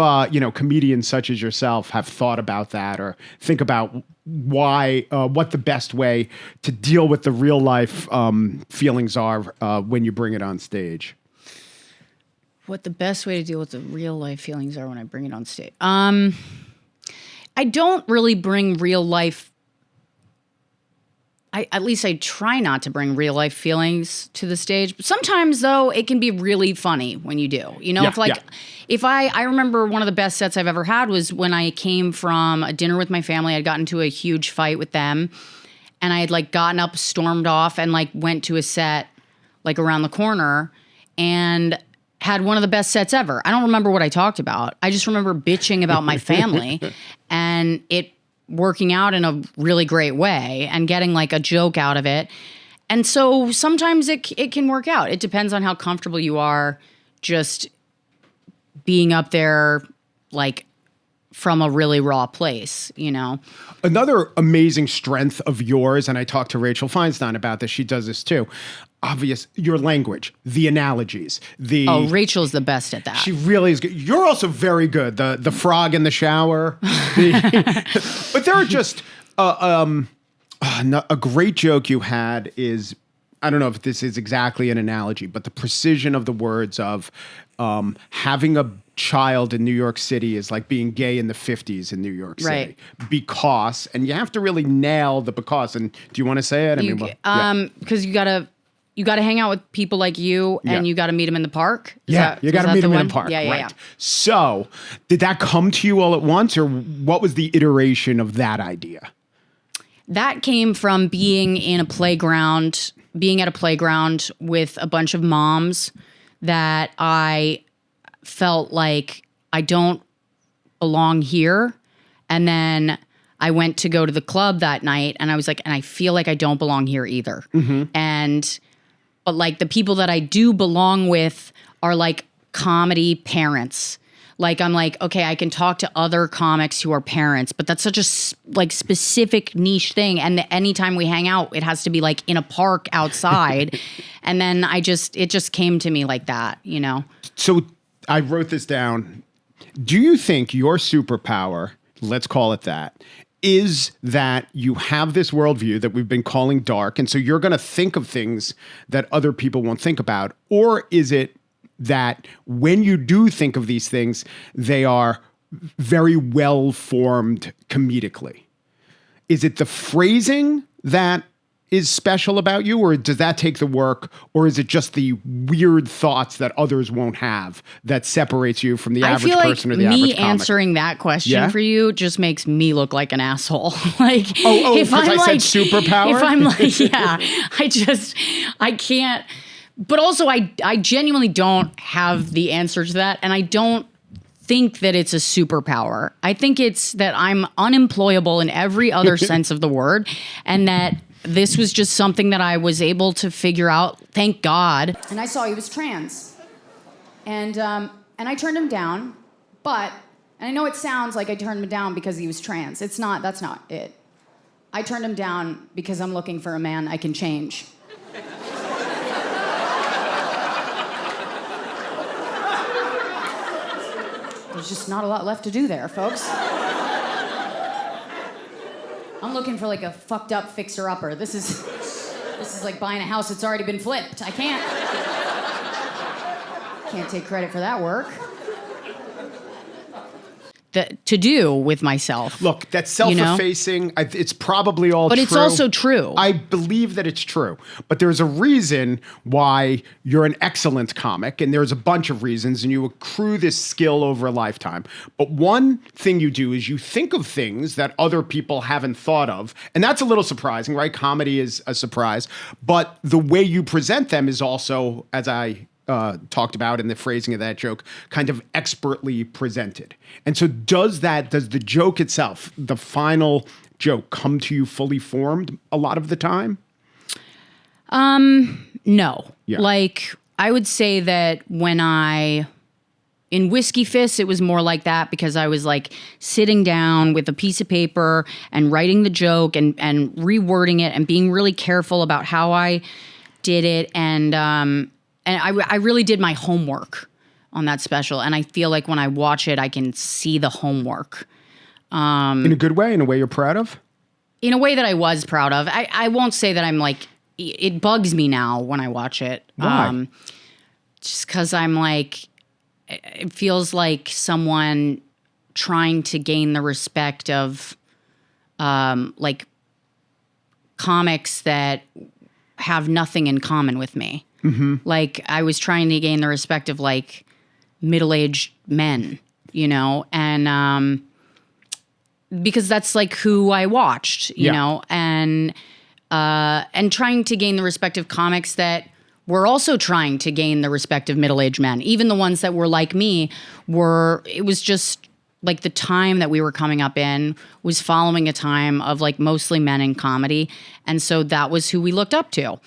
comedians such as yourself have thought about that or think about what the best way to deal with the real life feelings are when you bring it on stage. What the best way to deal with the real life feelings are when I bring it on stage. I don't really bring real life. At least I try not to bring real life feelings to the stage. But sometimes though, it can be really funny when you do. If I remember one of the best sets I've ever had was when I came from a dinner with my family. I'd gotten into a huge fight with them, and I had gotten up, stormed off, and went to a set around the corner, and had one of the best sets ever. I don't remember what I talked about. I just remember bitching about my family, and it working out in a really great way and getting a joke out of it. And so sometimes it can work out. It depends on how comfortable you are just being up there from a really raw place, Another amazing strength of yours, and I talked to Rachel Feinstein about this, she does this too, your language, the analogies, Rachel's the best at that. She really is good. You're also very good. The frog in the shower. But there are just a great joke you had is, I don't know if this is exactly an analogy, but the precision of the words of having a child in New York City is like being gay in the 50s in New York City. Right. Because, and you have to really nail the because. And do you want to say it? Because you gotta hang out with people like you, and you gotta meet them in the park. You gotta meet them in the park. Yeah. Right. So, did that come to you all at once, or what was the iteration of that idea? That came from being at a playground with a bunch of moms that I felt like I don't belong here. And then I went to go to the club that night, and I was like, and I feel like I don't belong here either. Mm-hmm. But the people that I do belong with are comedy parents. I'm okay, I can talk to other comics who are parents, but that's such a specific niche thing. And anytime we hang out, it has to be in a park outside. And then it just came to me like that, So I wrote this down. Do you think your superpower, let's call it that, is that you have this worldview that we've been calling dark, and so you're going to think of things that other people won't think about? Or is it that when you do think of these things, they are very well formed comedically? Is it the phrasing that is special about you, or does that take the work, or is it just the weird thoughts that others won't have that separates you from the average person or the average comic? Me answering that question for you just makes me look like an asshole. If I said superpower? If I'm I can't. But also, I genuinely don't have the answer to that, and I don't think that it's a superpower. I think it's that I'm unemployable in every other sense of the word, and that this was just something that I was able to figure out, thank God. And I saw he was trans. And I turned him down, and I know it sounds like I turned him down because he was trans. It's not, that's not it. I turned him down because I'm looking for a man I can change. There's just not a lot left to do there, folks. I'm looking for a fucked up fixer-upper. This is like buying a house that's already been flipped. I can't take credit for that work. to do with myself. Look, that's self-effacing. It's probably all but true. it's also true. I believe that it's true. But there's a reason why you're an excellent comic, and there's a bunch of reasons, and you accrue this skill over a lifetime. But one thing you do is you think of things that other people haven't thought of, and that's a little surprising, right? Comedy is a surprise. But the way you present them is also, as I talked about in the phrasing of that joke, kind of expertly presented. And so does the joke itself, the final joke, come to you fully formed a lot of the time? No. Yeah. Like, I would say that in Whiskey Fists, it was more like that because I was like sitting down with a piece of paper and writing the joke and rewording it and being really careful about how I did it. And I really did my homework on that special. And I feel like when I watch it, I can see the homework. In a good way, in a way you're proud of? In a way that I was proud of. I won't say that I'm like, it bugs me now when I watch it. Why? Just because I'm like, it feels like someone trying to gain the respect of like comics that have nothing in common with me. Mm-hmm. Like I was trying to gain the respect of like middle-aged men, and because that's like who I watched, you know, and trying to gain the respect of comics that were also trying to gain the respect of middle-aged men. Even the ones that were like me it was just like the time that we were coming up in was following a time of like mostly men in comedy. And so that was who we looked up to.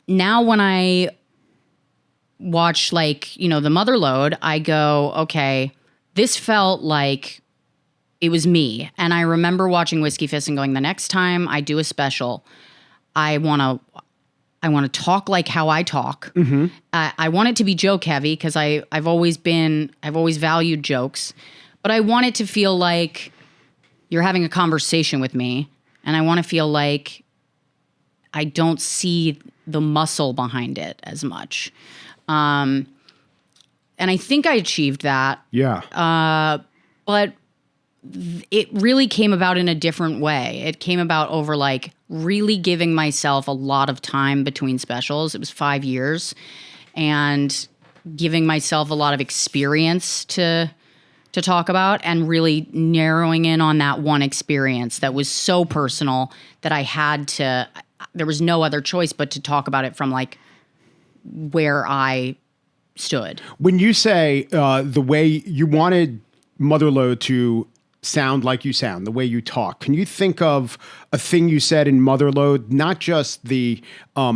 Now when I watch like, the Motherlode, I go, okay, this felt like it was me. And I remember watching Whiskey Fist and going, the next time I do a special, I want to talk like how I talk. Mm-hmm. I want it to be joke heavy because I've always valued jokes, but I want it to feel like you're having a conversation with me. And I want to feel like I don't see the muscle behind it as much. And I think I achieved that. Yeah. But it really came about in a different way. It came about over like really giving myself a lot of time between specials. It was 5 years, and giving myself a lot of experience to talk about, and really narrowing in on that one experience that was so personal that there was no other choice but to talk about it from like where I stood. When you say the way you wanted Motherlode to sound like you sound, the way you talk, can you think of a thing you said in Motherlode, not just the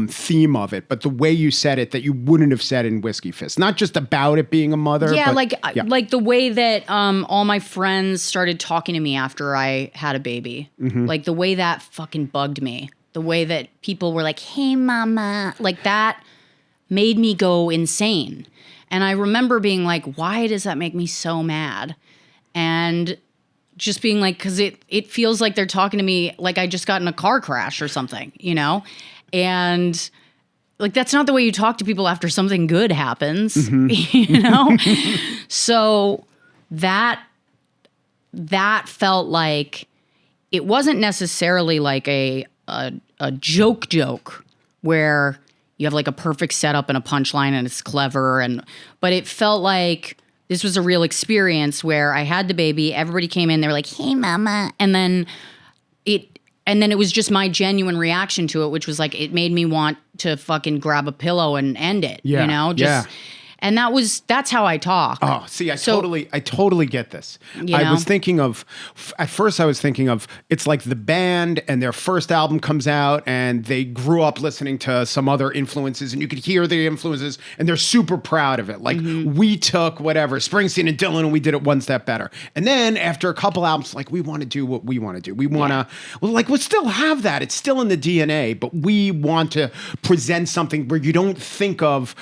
theme of it, but the way you said it that you wouldn't have said in Whiskey Fist? Not just about it being a mother. Yeah, but, like the way that all my friends started talking to me after I had a baby. Mm-hmm. Like the way that fucking bugged me. The way that people were like, hey, mama, like that made me go insane. And I remember being like, why does that make me so mad? And just being like, because it feels like they're talking to me like I just got in a car crash or something, And like, that's not the way you talk to people after something good happens, Mm-hmm. So that felt like it wasn't necessarily like a joke where you have like a perfect setup and a punchline and it's clever, but it felt like this was a real experience where I had the baby, everybody came in, they were like, hey mama, and then it was just my genuine reaction to it, which was like, it made me want to fucking grab a pillow and end it, And that's how I talk. Oh, see, I totally get this. I was thinking of, at first I was thinking of, it's like the band and their first album comes out and they grew up listening to some other influences and you could hear the influences and they're super proud of it. Like we took whatever, Springsteen and Dylan, and we did it one step better. And then after a couple albums, like we want to do what we want to do. We want to, we'll still have that. It's still in the DNA, but we want to present something where you don't think of,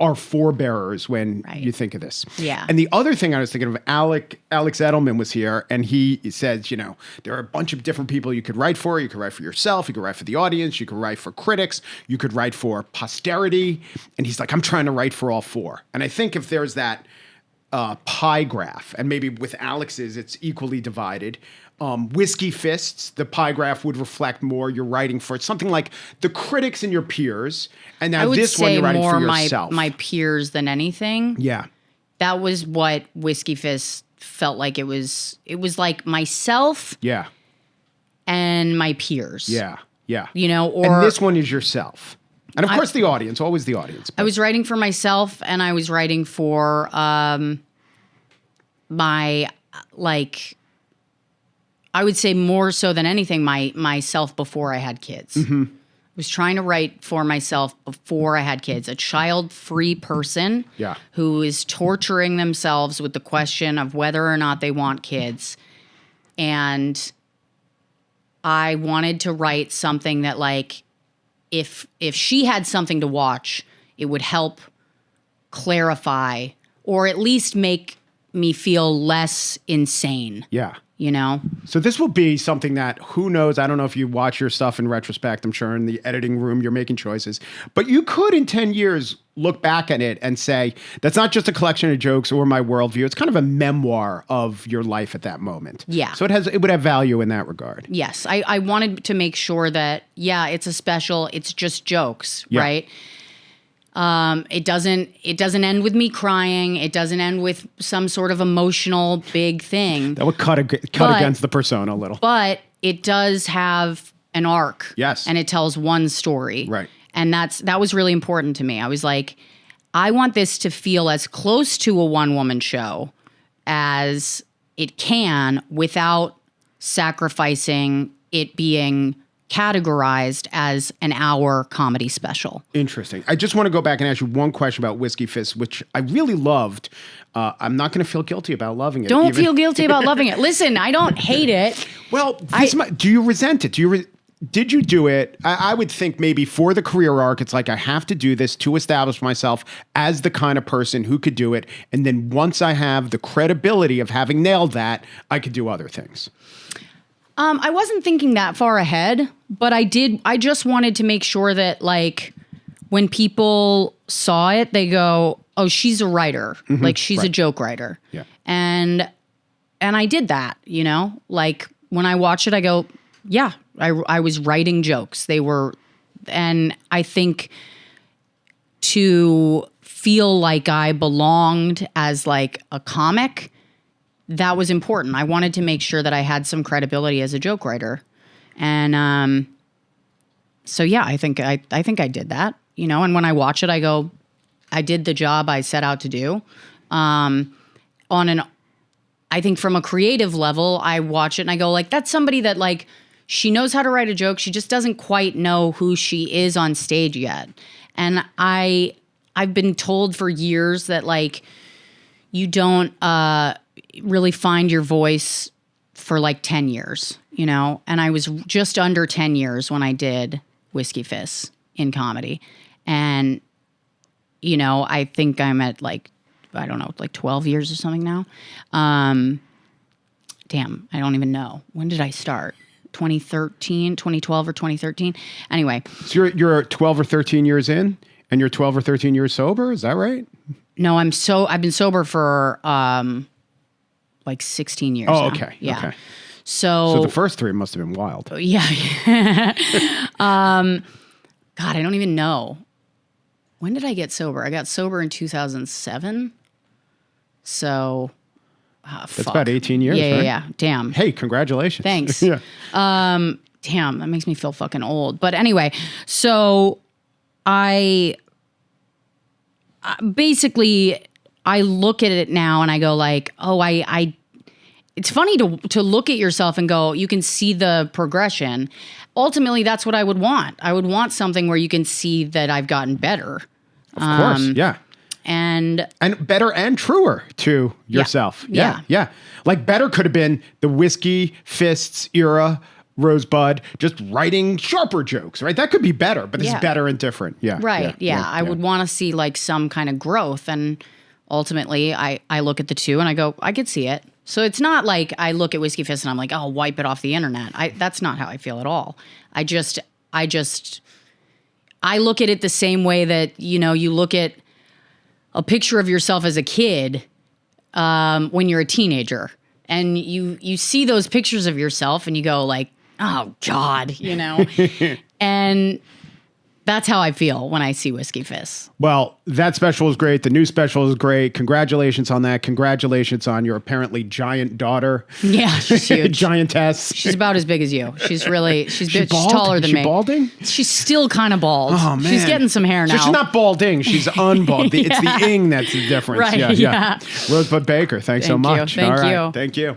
our forebears when you think of this. Yeah. And the other thing I was thinking of, Alex Edelman was here, and he says, there are a bunch of different people you could write for. You could write for yourself. You could write for the audience. You could write for critics. You could write for posterity. And he's like, I'm trying to write for all four. And I think if there's that pie graph, and maybe with Alex's, it's equally divided. Whiskey Fists, the pie graph would reflect more you're writing for something like the critics and your peers, and now I would this one say you're writing more for yourself. my peers than anything. Yeah. That was what Whiskey Fist felt like. It was like myself Yeah. and my peers. Yeah. Yeah. You know, or and this one is yourself. And of course the audience, always the audience. I was writing for myself, and I was writing for my, like, I would say more so than anything, myself before I had kids. I was trying to write for myself before I had kids, a child-free person who is torturing themselves with the question of whether or not they want kids. And I wanted to write something that, like, if she had something to watch, it would help clarify or at least make me feel less insane. Yeah. You know? So this will be something that, who knows, I don't know if you watch your stuff in retrospect, I'm sure in the editing room you're making choices, but you could in 10 years look back at it and say, that's not just a collection of jokes or my worldview, it's kind of a memoir of your life at that moment. Yeah. So it would have value in that regard. Yes. I wanted to make sure that, yeah, it's a special, it's just jokes, right? It doesn't end with me crying. It doesn't end with some sort of emotional big thing. That would cut against the persona a little. But it does have an arc. Yes. And it tells one story. Right. And that was really important to me. I was like, I want this to feel as close to a one-woman show as it can without sacrificing it being categorized as an hour comedy special. Interesting. I just want to go back and ask you one question about Whiskey Fist, which I really loved. I'm not going to feel guilty about loving it. Don't feel guilty about loving it. Listen, I don't hate it. Well, do you resent it? Did you do it? I would think maybe for the career arc, it's like I have to do this to establish myself as the kind of person who could do it. And then once I have the credibility of having nailed that, I could do other things. I wasn't thinking that far ahead, but I just wanted to make sure that, like, when people saw it, they go, oh, she's a writer. Like, she's a joke writer. Yeah. And I did that, you know? Like, when I watch it, I go, yeah, I was writing jokes. They were, and I think to feel like I belonged as, like, a comic, that was important. I wanted to make sure that I had some credibility as a joke writer. And so, yeah, I think I did that, you know, and when I watch it, I go, I did the job I set out to do. I think from a creative level, I watch it and I go, like, that's somebody that, like, she knows how to write a joke. She just doesn't quite know who she is on stage yet. And I've been told for years that, like, you don't really find your voice for like 10 years, you know? And I was just under 10 years when I did Whiskey Fists in comedy. And, you know, I think I'm at, like, I don't know, like 12 years or something now. Damn, I don't even know. When did I start? 2012 or 2013? Anyway. So you're 12 or 13 years in and you're 12 or 13 years sober? Is that right? No, I've been sober for like 16 years. Oh, now. okay. Yeah. Okay. So the first three must have been wild. Yeah. God, I don't even know. When did I get sober? I got sober in 2007. So that's about 18 years, yeah, right? Yeah. Damn. Hey, congratulations. Thanks. Yeah. Damn, that makes me feel fucking old. But anyway, so I basically look at it now and I go, like, oh, it's funny to look at yourself and go, you can see the progression. Ultimately, that's what I would want. I would want something where you can see that I've gotten better. Of course, yeah. And better and truer to yourself. Yeah. Like, better could have been the Whiskey Fists era Rosebud, just writing sharper jokes, right? That could be better, but this is better and different. Yeah. Right. Yeah. I would want to see, like, some kind of growth. And ultimately, I look at the two and I go, I could see it. So it's not like I look at Whiskey Fist and I'm like, oh, wipe it off the internet. That's not how I feel at all. I look at it the same way that, you know, you look at a picture of yourself as a kid when you're a teenager and you see those pictures of yourself and you go like, oh God, and that's how I feel when I see Whiskey Fists. Well, that special is great. The new special is great. Congratulations on that. Congratulations on your apparently giant daughter. Yeah, she's huge. Giantess. She's about as big as you. She's she's bald? taller than Is she me. balding? She's still kind of bald. Oh, man. She's getting some hair now. So she's not balding. She's unbald. It's the ing that's the difference. Right, yeah. Rosebud Baker, thanks so Thank you. much. Thank All right. you. Thank you.